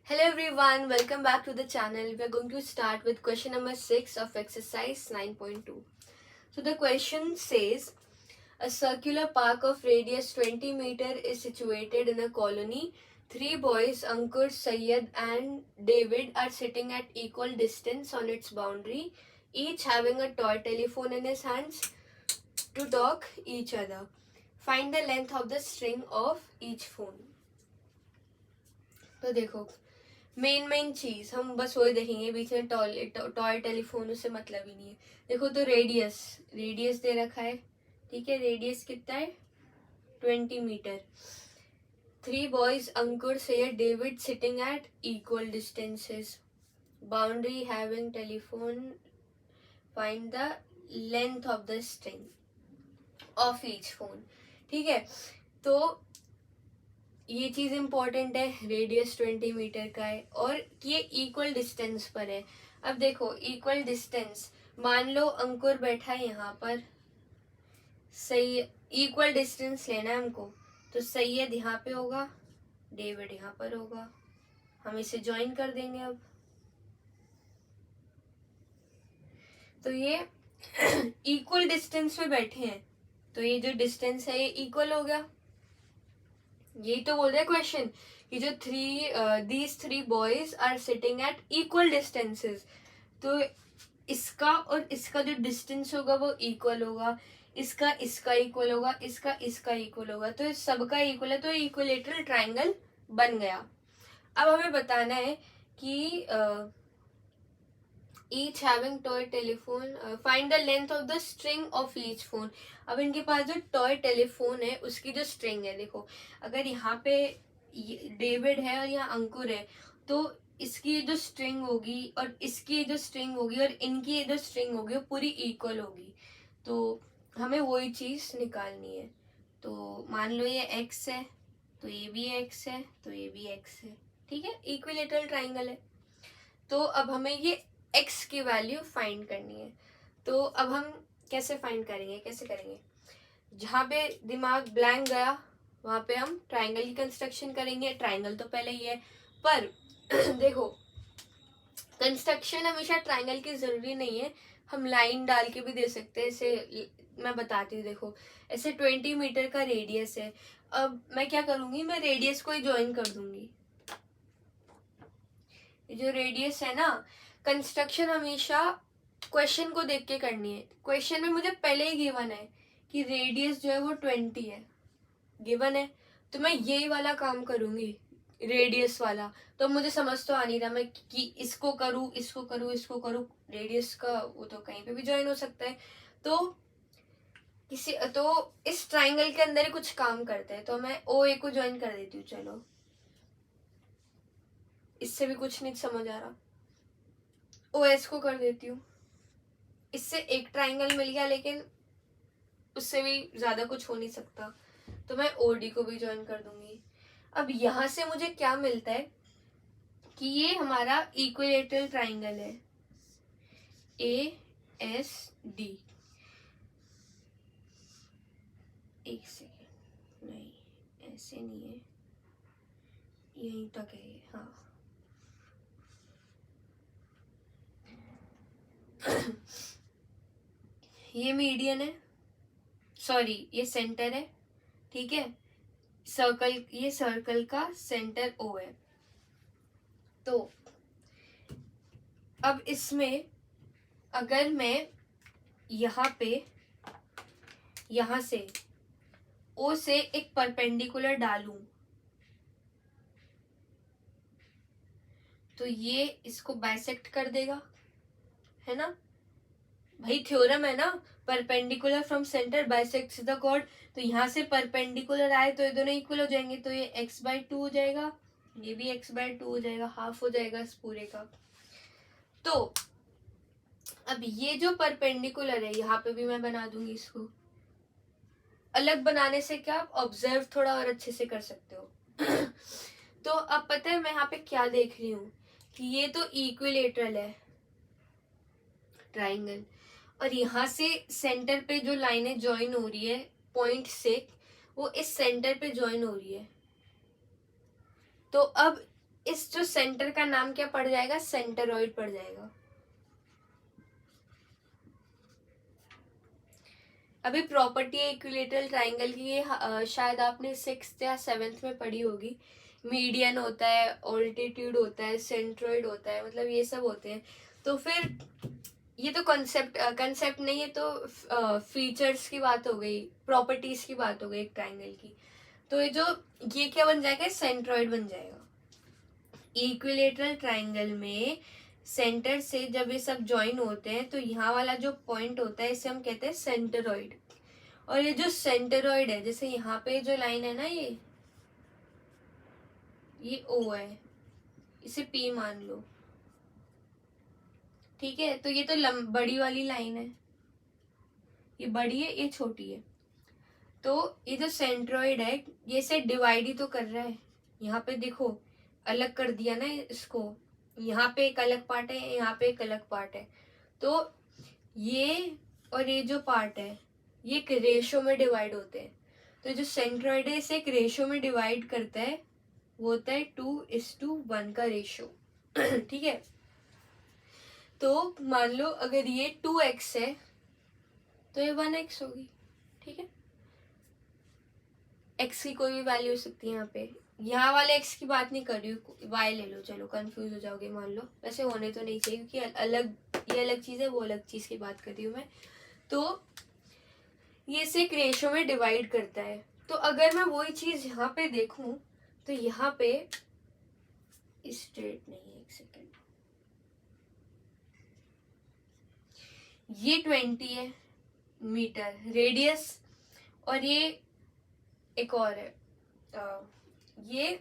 Hello everyone, welcome back to the channel. We are going to start with question number 6 of exercise 9.2. So the question says, a circular park of radius 20 meter is situated in a colony. Three boys, Ankur, Syed and David, are sitting at equal distance on its boundary, each having a toy telephone in his hands to talk each other. Find the length of the string of each phone. तो देखो, main चीज हम बस वही देखेंगे, बीच में toy telephone उससे मतलब ही नहीं है. देखो तो रेडियस दे रखा है, ठीक है. रेडियस कितना है? 20 metre. Three boys Ankur Syed David sitting at equal distances. Boundary having telephone. Find the length of the string of each phone. ठीक है, तो ये चीज इंपॉर्टेंट है. रेडियस 20 मीटर का है और ये इक्वल डिस्टेंस पर है. अब देखो इक्वल डिस्टेंस, मान लो अंकुर बैठा है यहाँ पर, सही. इक्वल डिस्टेंस लेना है हमको, तो सैयद यहाँ पे होगा, डेविड यहाँ पर होगा. हम इसे ज्वाइन कर देंगे. अब तो ये इक्वल डिस्टेंस पे बैठे हैं, तो ये जो डिस्टेंस है ये इक्वल हो गया. यही तो बोल रहा है क्वेश्चन कि जो these three boys are sitting at equal distances. तो इसका और इसका जो डिस्टेंस होगा वो इक्वल होगा. इसका इक्वल होगा, इसका इक्वल होगा. तो इस सबका इक्वल है, तो इक्विलेटरल ट्राइंगल बन गया. अब हमें बताना है कि each having toy telephone, find the length of the string of each phone. अब इनके पास जो टॉय टेलीफोन है उसकी जो स्ट्रिंग है, देखो अगर यहाँ पे डेविड है और यहाँ अंकुर है, तो इसकी जो स्ट्रिंग होगी और इसकी जो स्ट्रिंग होगी और इनकी जो स्ट्रिंग होगी वो पूरी इक्वल होगी. तो हमें वही चीज निकालनी है. तो मान लो ये x है, तो ये भी x है, तो ये भी x है. ठीक है, इक्विलेटरल ट्राइंगल है. तो अब हमें ये x की वैल्यू फाइंड करनी है. तो अब हम कैसे फाइंड करेंगे, कैसे करेंगे? जहाँ पे दिमाग ब्लैंक गया वहां पे हम ट्राइंगल की कंस्ट्रक्शन करेंगे. ट्राइंगल तो पहले ही है, पर देखो कंस्ट्रक्शन हमेशा ट्राइंगल की जरूरी नहीं है, हम लाइन डाल के भी दे सकते हैं. ऐसे मैं बताती हूँ. देखो ऐसे 20 मीटर का रेडियस है. अब मैं क्या करूंगी, मैं रेडियस को ही ज्वाइन कर दूंगी. जो रेडियस है ना, कंस्ट्रक्शन हमेशा क्वेश्चन को देख के करनी है. क्वेश्चन में मुझे पहले ही गिवन है कि रेडियस जो है वो 20 है, गिवन है. तो मैं यही वाला काम करूंगी, रेडियस वाला. तो मुझे समझ तो आ नहीं रहा मैं कि इसको करूँ, इसको करूँ, इसको करूँ. रेडियस का वो तो कहीं पे भी ज्वाइन हो सकता है. तो इस ट्राइंगल के अंदर ही कुछ काम करते हैं. तो मैं ओ ए को ज्वाइन कर देती हूँ. चलो, इससे भी कुछ नहीं समझ आ रहा. ओ एस को कर देती हूँ. इससे एक ट्राइंगल मिल गया, लेकिन उससे भी ज्यादा कुछ हो नहीं सकता. तो मैं ओ डी को भी ज्वाइन कर दूंगी. अब यहां से मुझे क्या मिलता है कि ये हमारा इक्विलेटरल ट्राइंगल है, ए एस डी. एक सेकेंड, नहीं ऐसे नहीं है, यहीं तक है ये. हाँ ये मीडियन है, सॉरी ये सेंटर है. ठीक है, सर्कल, ये सर्कल का सेंटर ओ है. तो अब इसमें अगर मैं यहाँ पे यहाँ से ओ से एक परपेंडिकुलर डालूं, तो ये इसको बाइसेक्ट कर देगा, है ना भाई. थ्योरम है ना, perpendicular from centre bisects the chord. तो यहाँ से परपेंडिकुलर आए तो ये दोनों इक्वल हो जाएंगे. तो ये x/2 हो जाएगा, ये भी x/2 हो जाएगा, हाफ हो जाएगा इस पूरे का. तो अब ये जो परपेंडिकुलर है यहाँ पे भी मैं बना दूंगी इसको. अलग बनाने से क्या आप ऑब्जर्व थोड़ा और अच्छे से कर सकते हो. तो अब पता है मैं यहाँ पे क्या देख रही हूँ कि ये तो इक्विलेटरल है ट्राइंगल, और यहाँ से सेंटर पे जो लाइनें ज्वाइन हो रही है पॉइंट से, वो इस सेंटर पे ज्वाइन हो रही है. तो अब इस जो सेंटर का नाम क्या पड़ जाएगा, सेंटरॉइड पड़ जाएगा। अभी प्रॉपर्टी इक्विलेटरल ट्राइंगल की ये शायद आपने 6th या 7th में पढ़ी होगी। मीडियन होता है, ऑल्टीट्यूड होता है, सेंट्रोइड होता है, मतलब ये सब होते हैं। तो फिर ये तो कंसेप्ट नहीं है, तो फीचर्स की बात हो गई, प्रॉपर्टीज की बात हो गई एक ट्राइंगल की। तो ये क्या बन जाएगा, सेंट्रोइड बन जाएगा। इक्विलेटरल ट्राइंगल में सेंटर से जब ये सब ज्वाइन होते हैं तो यहाँ वाला जो पॉइंट होता है इसे हम कहते हैं सेंटरॉइड। और ये जो सेंटरॉइड है, जैसे यहाँ पे जो लाइन है ना, ये ओ है, इसे पी मान लो, ठीक है। तो ये तो बड़ी वाली लाइन है, ये बड़ी है, ये छोटी है। तो ये जो सेंट्रॉइड है ये से डिवाइड ही तो कर रहा है। यहाँ पे देखो अलग कर दिया ना इसको, यहाँ पे एक अलग पार्ट है, यहाँ पे एक अलग पार्ट है। तो ये और ये जो पार्ट है ये एक रेशो में डिवाइड होते हैं। तो जो सेंट्रॉइड है इसे एक रेशो में डिवाइड करता है, वो होता है 2:1 का रेशो। ठीक है। तो मान लो अगर ये 2x है तो ये 1x होगी, ठीक है। x की कोई भी वैल्यू हो सकती है। यहाँ पे यहाँ वाले x की बात नहीं कर रही हूँ, y ले लो, चलो कंफ्यूज हो जाओगे मान लो, वैसे होने तो नहीं चाहिए क्योंकि ये अलग चीज है, वो अलग चीज की बात कर रही हूँ मैं। तो ये इसे एक रेशो में डिवाइड करता है। तो अगर मैं वही चीज यहाँ पे देखूं तो यहाँ पे स्ट्रेट नहीं है, एक सेकेंड, ये 20 है मीटर रेडियस, और ये एक और है ये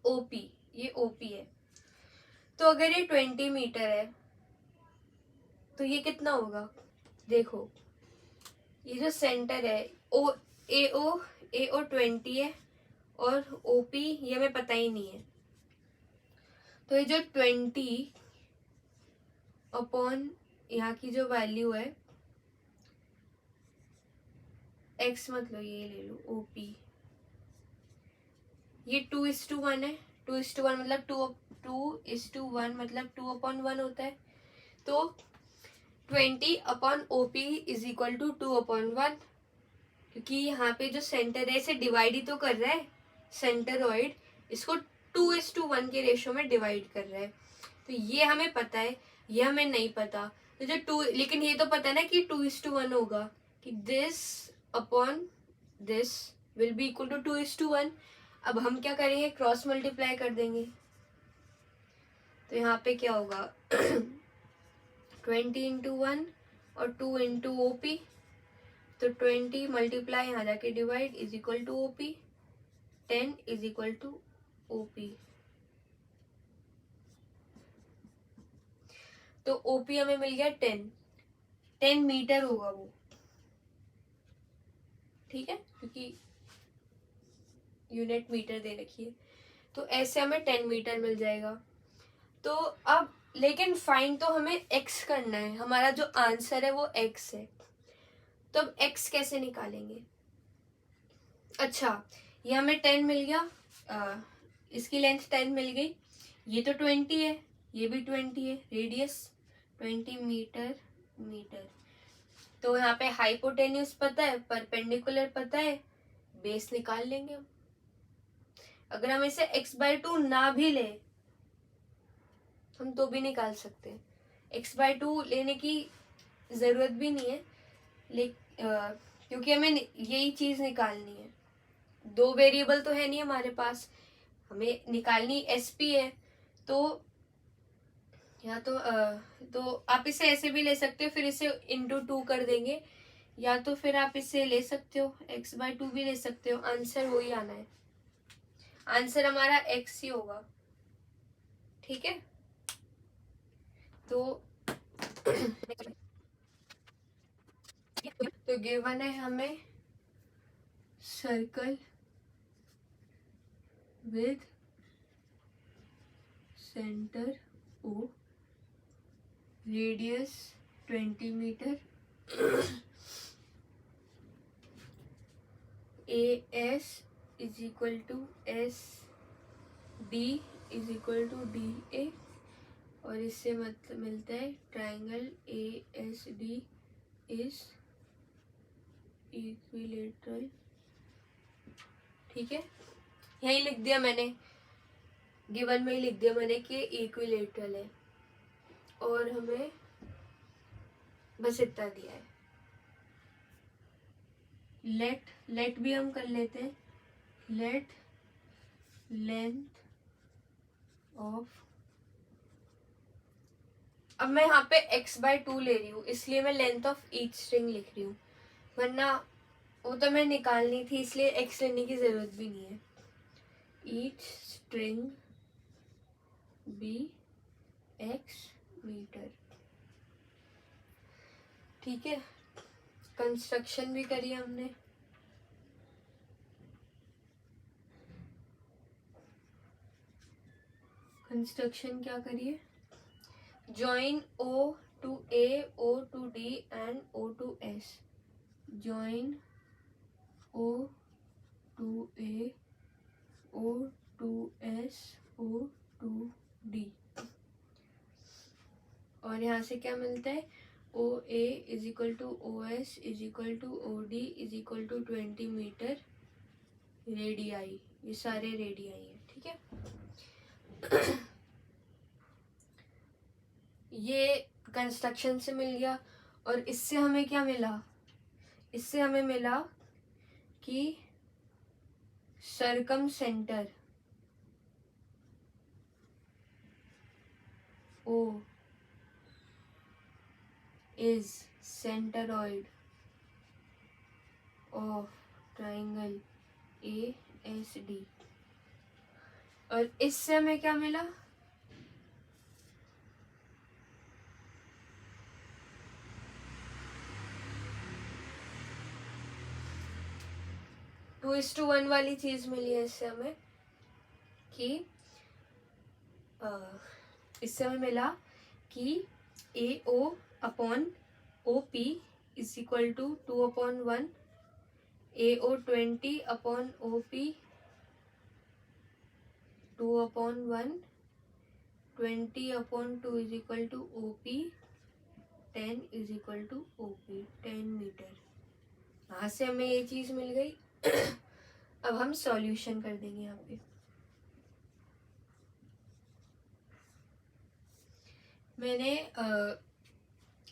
ओपी, ये ओपी है। तो अगर ये 20 मीटर है तो ये कितना होगा, देखो ये जो सेंटर है ए ओ 20 है और ओपी ये हमें पता ही नहीं है। तो ये जो 20 अपॉन यहाँ की जो वैल्यू है x, मतलब ये ले लो ओपी, ये 2:1 है। 2:1 मतलब 2:1 मतलब 2/1 होता है। तो 20 upon OP is equal to 2/1, क्योंकि यहाँ पे जो सेंटर है इसे डिवाइड ही तो कर रहा है, सेंटरॉइड इसको 2:1 के रेशो में डिवाइड कर रहा है। तो ये हमें पता है, ये हमें नहीं पता। तो जो लेकिन ये तो पता है ना कि 2:1 होगा, कि this upon this will be equal to 2:1। अब हम क्या करेंगे, क्रॉस मल्टीप्लाई कर देंगे। तो यहाँ पे क्या होगा 20 इंटू 1 और 2 इंटू ओपी, तो 20 मल्टीप्लाई यहाँ जाके divide is equal to OP, 10 is equal to OP. तो ओपी हमें मिल गया 10 मीटर होगा वो, ठीक है, क्योंकि यूनिट मीटर दे रखी है। तो ऐसे हमें 10 मीटर मिल जाएगा। तो अब लेकिन फाइंड तो हमें x करना है, हमारा जो आंसर है वो x है। तो अब x कैसे निकालेंगे, अच्छा ये हमें 10 मिल गया, इसकी लेंथ 10 मिल गई, ये तो 20 है, ये भी 20 है, रेडियस 20 मीटर। तो यहाँ पे हाइपोटेन्यूज पता है, परपेंडिकुलर पता है, बेस निकाल लेंगे हम। अगर हम इसे x/2 ना भी ले हम तो भी निकाल सकते हैं, x/2 लेने की जरूरत भी नहीं है, क्योंकि हमें यही चीज निकालनी है। दो वेरिएबल तो है नहीं हमारे पास, हमें निकालनी SP है। तो या तो आप इसे ऐसे भी ले सकते हो, फिर इसे इंटू 2 कर देंगे, या तो फिर आप इसे ले सकते हो x/2 भी ले सकते हो, आंसर वही आना है, आंसर हमारा x ही होगा, ठीक है। तो तो गिवन है हमें circle with centre O, radius 20 metre, AS is equal to SB is equal to D A, और इससे मतलब मिलता है triangle A S D is equilateral. ठीक है, यही लिख दिया मैंने, गिवन में ही लिख दिया मैंने कि इक्विलेटरल है, और हमें बस इतना दिया है। लेट भी हम कर लेते हैं, लेट लेंथ ऑफ, अब मैं यहाँ पे x/2 ले रही हूँ इसलिए मैं लेंथ ऑफ ईच स्ट्रिंग लिख रही हूँ, वरना वो तो मैं निकालनी थी इसलिए x लेने की जरूरत भी नहीं है। Each string be x metre. ठीक है, कंस्ट्रक्शन भी करी हमने। कंस्ट्रक्शन क्या करिए, join O to A, O to D and O to S. Join O to A, O to S, O to D. और यहाँ से क्या मिलता है, O A is equal to O S is equal to O D is equal to 20 metre radii. ये सारे radii हैं। ठीक है, ये कंस्ट्रक्शन से मिल गया। और इससे हमें क्या मिला, इससे हमें मिला कि circumcentre O is centroid of triangle ASD। और इससे हमें क्या मिला, टू इज टू वन वाली चीज मिली है इससे हमें कि इससे हमें मिला कि AO upon OP is equal to 2/1, AO 20 upon OP 2/1, 20 upon 2 is equal to OP 10 is equal to OP 10 metre. यहाँ से हमें ये चीज मिल गई। अब हम सॉल्यूशन कर देंगे यहाँ पे। मैंने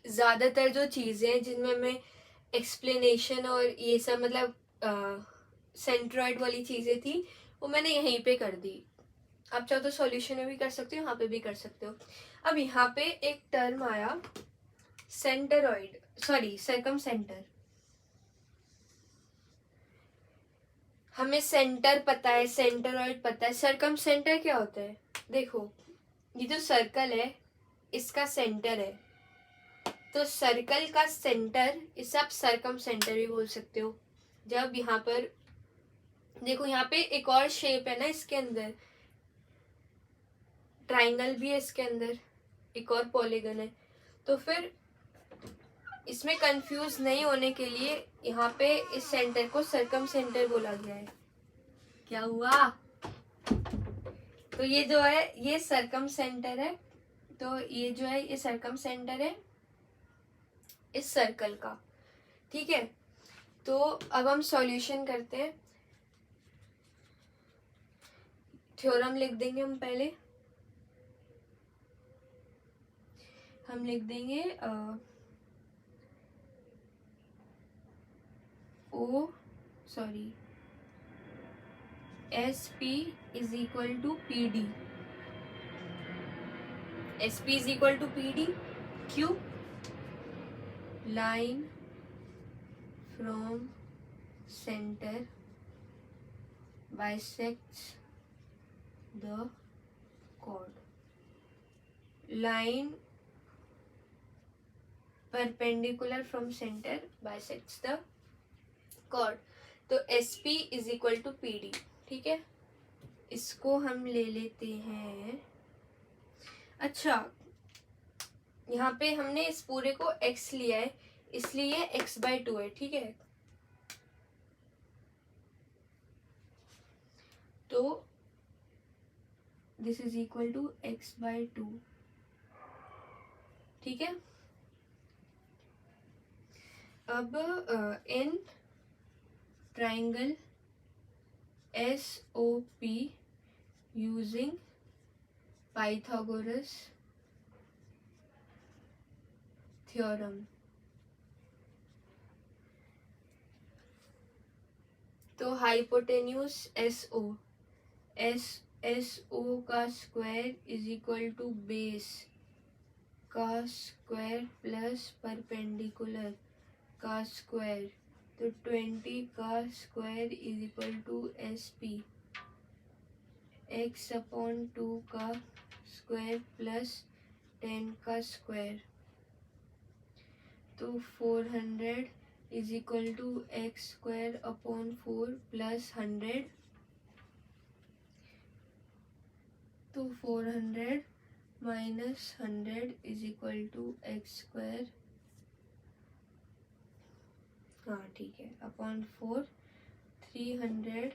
ज़्यादातर जो चीज़ें हैं जिनमें मैं एक्सप्लेनेशन और ये सब मतलब सेंट्रॉइड वाली चीज़ें थी वो मैंने यहीं पे कर दी। आप चाहो तो सॉल्यूशन में भी कर सकते हो, यहाँ पे भी कर सकते हो। अब यहाँ पे एक टर्म आया सेंटरॉइड, सॉरी सरकम सेंटर। हमें सेंटर पता है, सेंटरॉइड पता है, सरकम सेंटर क्या होता है। देखो ये जो सर्कल है इसका सेंटर है, तो सर्कल का सेंटर इसे आप सरकम सेंटर भी बोल सकते हो। जब यहाँ पर देखो यहाँ पे एक और शेप है ना, इसके अंदर ट्राइंगल भी है, इसके अंदर एक और पॉलीगन है, तो फिर इसमें कंफ्यूज नहीं होने के लिए यहाँ पे इस सेंटर को सरकम सेंटर बोला गया है। क्या हुआ, तो ये जो है ये सरकम सेंटर है, तो ये जो है ये सरकम सेंटर है इस सर्कल का। ठीक है, तो अब हम सॉल्यूशन करते हैं। थ्योरम लिख देंगे हम पहले, हम लिख देंगे SP is equal to PD। SP is equal to PD क्यों, line from center bisects the chord। line perpendicular from center bisects the chord। तो SP is equal to PD। ठीक है, इसको हम ले लेते हैं। अच्छा, यहाँ पे हमने इस पूरे को x लिया है इसलिए x/2 है। ठीक है, तो this is equal to x/2, ठीक है। अब in triangle SOP using Pythagoras theorem, तो हाइपोटेन्यूज SO का square is equal to base का स्क्वायर प्लस परपेंडिकुलर का स्क्वायर, तो 20 का square is equal to SP, x/2 का स्क्वायर प्लस 10 का स्क्वायर, तो 400 is equal to x² plus 100, तो 400 minus 100 is equal to x², हाँ ठीक है, अपॉन 4, 300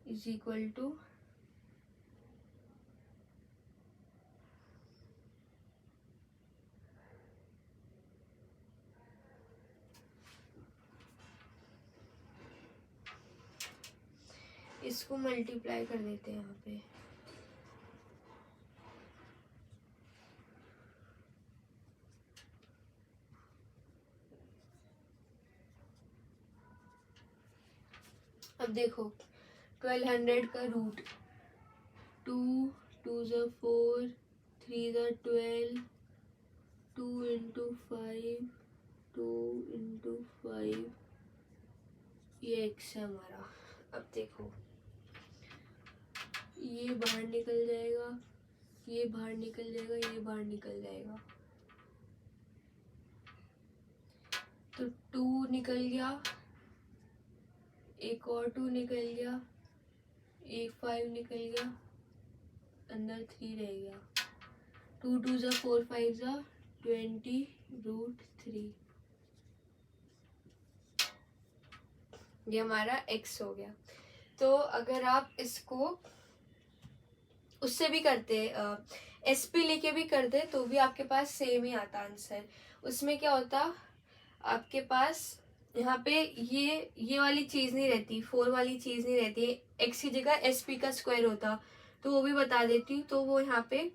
इज इक्वल टू इसको मल्टीप्लाई कर देते हैं यहाँ पे, अब देखो 1200 का रूट 2, 2 ज़ा 4, 3 ज़ा 12, 2 इंटू 5, 2 इंटू 5, ये x है हमारा। अब देखो ये बाहर निकल जाएगा, ये बाहर निकल जाएगा, ये बाहर निकल जाएगा, तो 2 निकल गया, एक और 2 निकल गया, एक 5 निकल गया, अंदर 3 रह गया, 2 2 ज़ा 4, 5 ज़ा 20 √3, ये हमारा x हो गया। तो अगर आप इसको उससे भी करते SP लेके भी करते तो भी आपके पास सेम ही आता आंसर। उसमें क्या होता, आपके पास यहाँ पे ये वाली चीज़ नहीं रहती, 4 वाली चीज़ नहीं रहती, x की जगह SP का स्क्वायर होता, तो वो भी बता देती हूँ। तो वो यहाँ पे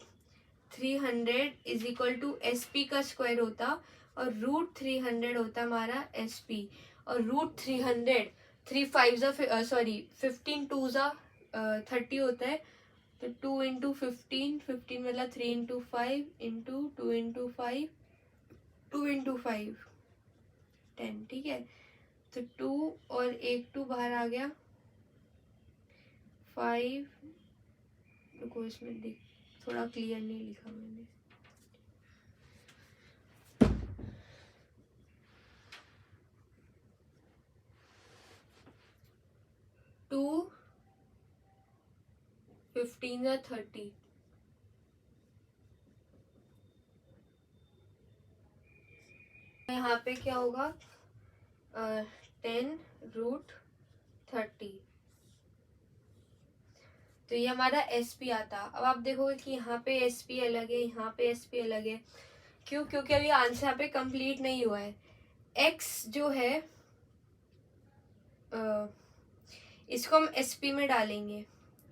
300 इज इक्वल टू SP का स्क्वायर होता और √300 होता हमारा SP, और √300 3 5 ज़ा सॉरी 15 2 ज़ा 30 होता है, तो 2 इंटू 15 मतलब 3 इंटू 5 इंटू 2 इंटू 5 2 इंटू 5 10, ठीक है। तो 2 और एक 2 बाहर आ गया, 5, रुको इसमें देख थोड़ा क्लियर नहीं लिखा मैंने, टू 15 या 30, यहाँ पे क्या होगा 10 √30, तो ये हमारा SP आता। अब आप देखोगे कि यहाँ पे SP अलग है, यहाँ पे SP अलग है, क्यों? क्योंकि अभी आंसर यहाँ पे कंप्लीट नहीं हुआ है। x जो है इसको हम SP में डालेंगे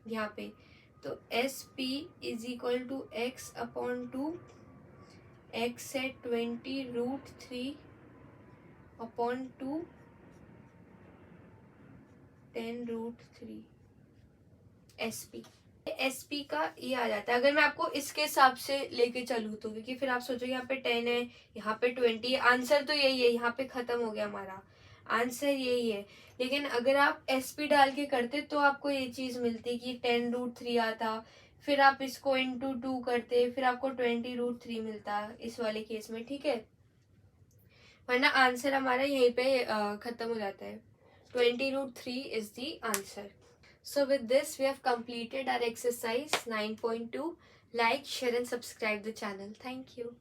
यहाँ पे, तो SP is equal to x/2, x है 20 √3 अपॉन 2 10 √3 SP का ये आ जाता है। अगर मैं आपको इसके हिसाब से लेके चलूँ तो, क्योंकि फिर आप सोचो यहाँ पे 10 है, यहाँ पे 20, आंसर तो यही है, यहाँ पे खत्म हो गया हमारा आंसर, यही है। लेकिन अगर आप SP डाल के करते तो आपको ये चीज मिलती कि 10 √3 आता, फिर आप इसको इंटू 2 करते, फिर आपको 20 √3 मिलता इस वाले केस में, ठीक है। वरना आंसर हमारा यहीं पे खत्म हो जाता है। 20 √3 is the answer. So with this we have completed our exercise 9.2. Like, share and subscribe the channel. Thank you.